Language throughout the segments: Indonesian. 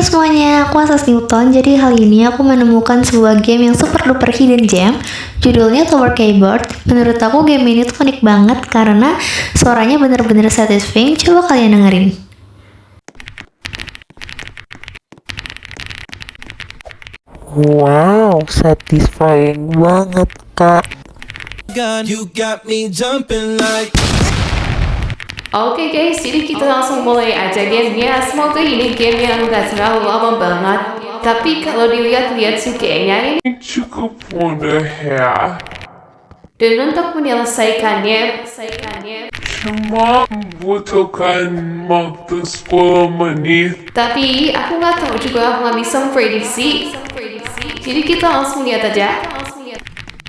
semuanya, aku Asas Newton. Jadi kali ini aku menemukan sebuah game yang super duper hidden gem. Judulnya Tower Keyboard. Menurut aku game ini tuh unik banget karena suaranya bener-bener satisfying. Coba kalian dengerin. Wow, satisfying banget, Kak. You got me jumping like. Oke guys, jadi kita langsung mulai aja gamenya. Semoga ini game yang gak terlalu lama banget. Tapi kalau dilihat-lihat sih kayaknya ini. Cukup mudah ya. Dan untuk menyelesaikannya, Cuma membutuhkan waktu 10 menit. tapi aku nggak tahu juga, aku nggak bisa memprediksi. Jadi kita langsung lihat aja.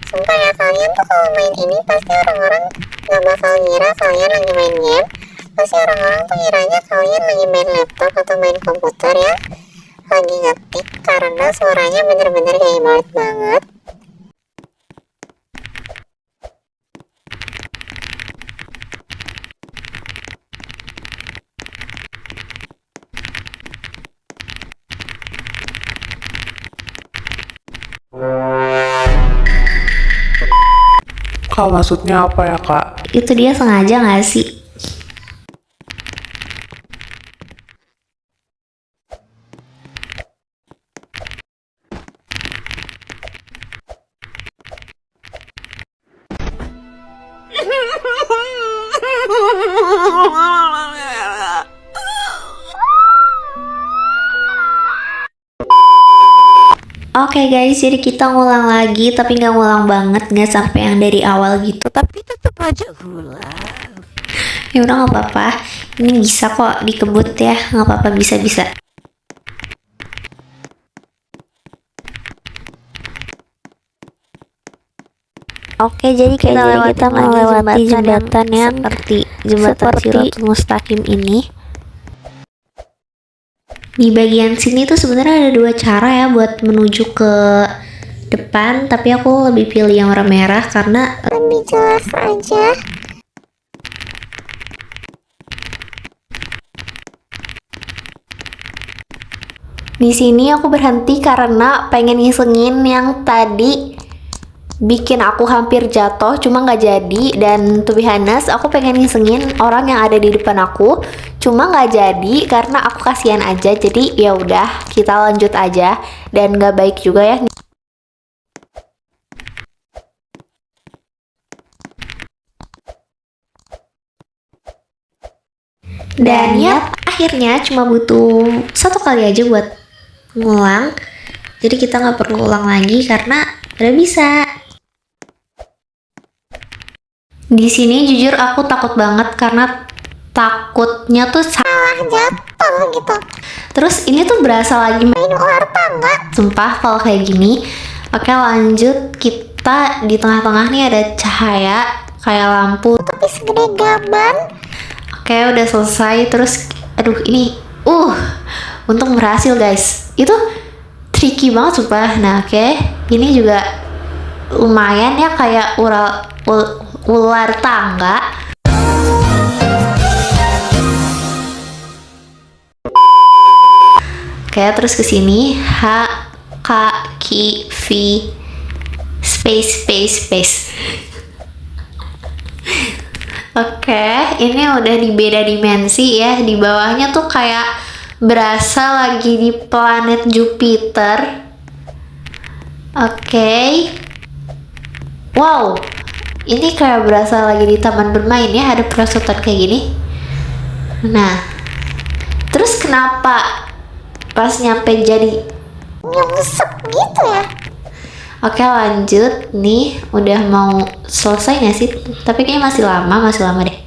Sumpah ya, kalian tuh kalau main ini pasti orang-orang gak bakal ngira kalian lagi main game. Pasti orang-orang tuh ngiranya kalian lagi main laptop atau main komputer ya, lagi ngetik, karena suaranya bener-bener keyboard banget. Kak, maksudnya apa ya, Kak? Itu dia sengaja gak sih? Oke guys, jadi kita ngulang lagi, tapi nggak ngulang banget, nggak sampai yang dari awal gitu. Tapi tetap aja ulang. Ya udah nggak apa-apa, ini bisa kok dikebut ya, nggak apa-apa, bisa-bisa. Oke, jadi kita melewati jembatan yang seperti jembatan Siratul Mustaqim ini. Di bagian sini tuh sebenarnya ada dua cara ya buat menuju ke depan, tapi aku lebih pilih yang warna merah karena Lebih jelas aja. di sini aku berhenti karena pengen ngisengin yang tadi bikin aku hampir jatuh, cuma nggak jadi. Dan to be honest, aku pengen ngisengin orang yang ada di depan aku, cuma nggak jadi karena aku kasihan aja. Jadi ya udah, kita lanjut aja, dan nggak baik juga ya. Dan ya akhirnya cuma butuh satu kali aja buat ngulang. Jadi kita nggak perlu ulang lagi karena udah bisa. Di sini jujur aku takut banget karena takutnya tuh Salah jatuh gitu. terus ini tuh berasa lagi Main ular tangga. sumpah kalau kayak gini. Oke, lanjut. Kita di tengah-tengah nih ada cahaya kayak lampu. Tapi segede gaban. Oke, udah selesai. Terus aduh ini untung berhasil guys. Itu tricky banget sumpah. Nah oke, ini juga lumayan ya, kayak ular tangga. Oke, terus ke sini H K Q V space. Oke, ini udah di beda dimensi ya. Di bawahnya tuh kayak berasa lagi di planet Jupiter. Oke. Wow, ini kayak berasa lagi di taman bermain ya, ada perosotan kayak gini. Nah, terus kenapa pas nyampe jadi Nyungsep gitu ya. Oke, lanjut nih, udah mau selesai nggak sih? Tapi kayaknya masih lama deh.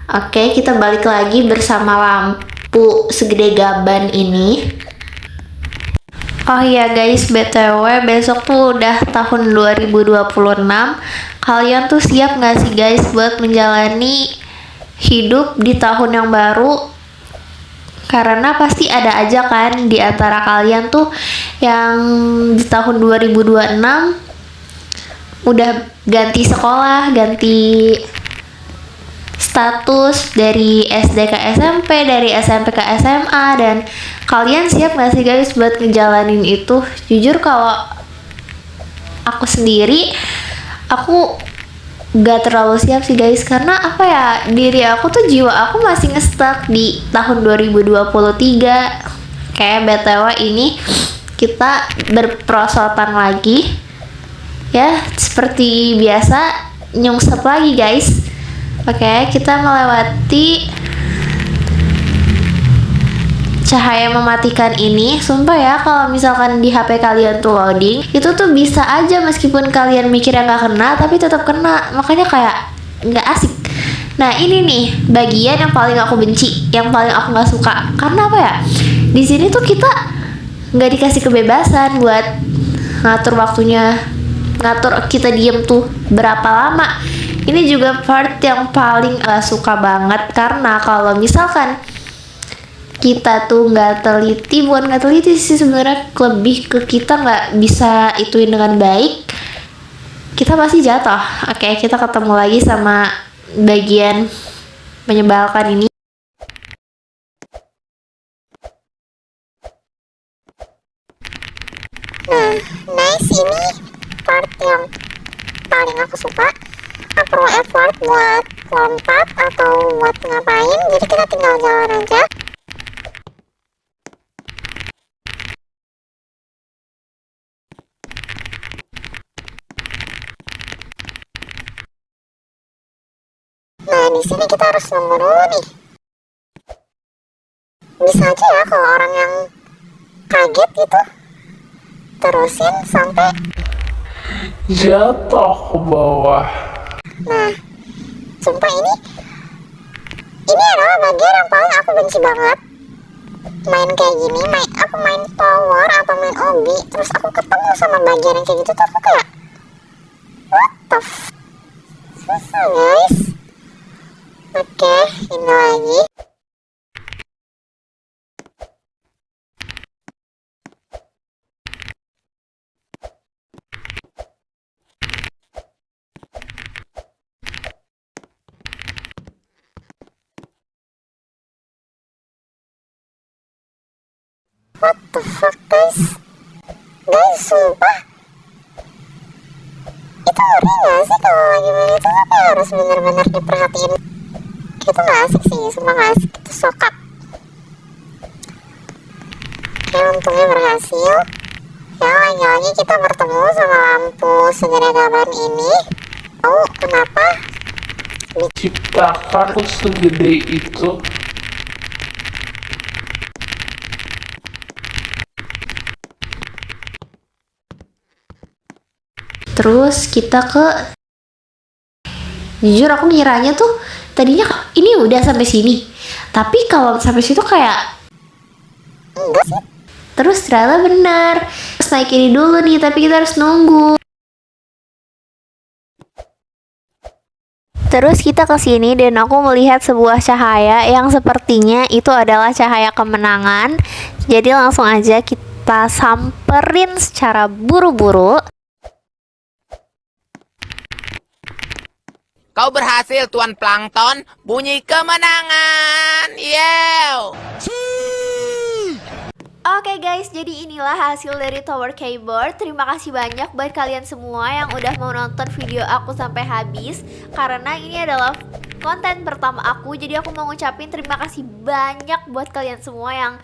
Oke, kita balik lagi bersama lampu segede gaban ini. Oh iya guys, BTW besok tuh udah tahun 2026. Kalian tuh siap nggak sih guys buat menjalani hidup di tahun yang baru? Karena pasti ada aja kan di antara kalian tuh yang di tahun 2026 udah ganti sekolah, ganti status dari SD ke SMP, dari SMP ke SMA, dan kalian siap gak sih guys buat ngejalanin itu? Jujur kalau aku sendiri, aku gak terlalu siap sih guys, karena apa ya, diri aku tuh, jiwa aku masih nge-stuck di tahun 2023. Kayak BTW ini kita berprosotan lagi ya, seperti biasa nyungsep lagi guys. Oke, kita melewati cahaya mematikan ini. Sumpah ya, kalau misalkan di HP kalian tuh loading, itu tuh bisa aja meskipun kalian mikirnya nggak kena, tapi tetap kena. Makanya kayak nggak asik. Nah ini nih bagian yang paling aku benci, yang paling aku nggak suka. Karena apa ya? Di sini tuh kita nggak dikasih kebebasan buat ngatur waktunya, ngatur kita diem tuh berapa lama. Ini juga part yang paling suka banget, karena kalau misalkan kita tuh nggak teliti, bukan nggak teliti sih sebenarnya, lebih ke kita nggak bisa ituin dengan baik, kita pasti jatuh. Oke, kita ketemu lagi sama bagian menyebalkan ini. Nah, nice, ini part yang paling aku suka. Gak perlu effort buat lompat atau buat ngapain, jadi kita tinggal jalan aja. Nah, di sini kita harus nunggu dulu nih. Bisa aja ya kalau orang yang kaget gitu, terusin sampai Jatuh ke bawah. Nah, sumpah ini adalah bagian yang paling aku benci banget. Main kayak gini, aku main tower atau main obi, terus aku ketemu sama bagian yang kayak gitu tuh aku kayak what the susah guys. Oke, ini lagi. What the fuck guys? Guys, sumpah itu ngeri gak sih kalau lagi main itu, tapi harus bener-bener diperhatiin. Itu gak asik sih, sumpah gak asik, itu sokap. Oke, untungnya berhasil. Ya, lagi-lagi kita bertemu sama lampu segede-gaban ini. Tahu kenapa? Ciptakan segede itu. Terus kita ke, jujur aku ngiranya tuh tadinya ini udah sampai sini, tapi kalau sampai situ kayak Enggak sih. terus ternyata benar. Terus naik ini dulu nih, tapi kita harus nunggu. Terus kita ke sini dan aku melihat sebuah cahaya yang sepertinya itu adalah cahaya kemenangan. Jadi langsung aja kita samperin secara buru-buru. Kau berhasil, Tuan Plankton. Bunyi kemenangan. Yew. Oke guys, jadi inilah hasil dari Tower Keyboard. Terima kasih banyak buat kalian semua yang udah mau nonton video aku sampai habis, karena ini adalah konten pertama aku. Jadi aku mau ngucapin terima kasih banyak buat kalian semua yang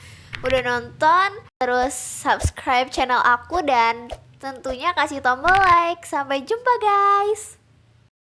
udah nonton. Terus subscribe channel aku dan tentunya kasih tombol like. Sampai jumpa guys.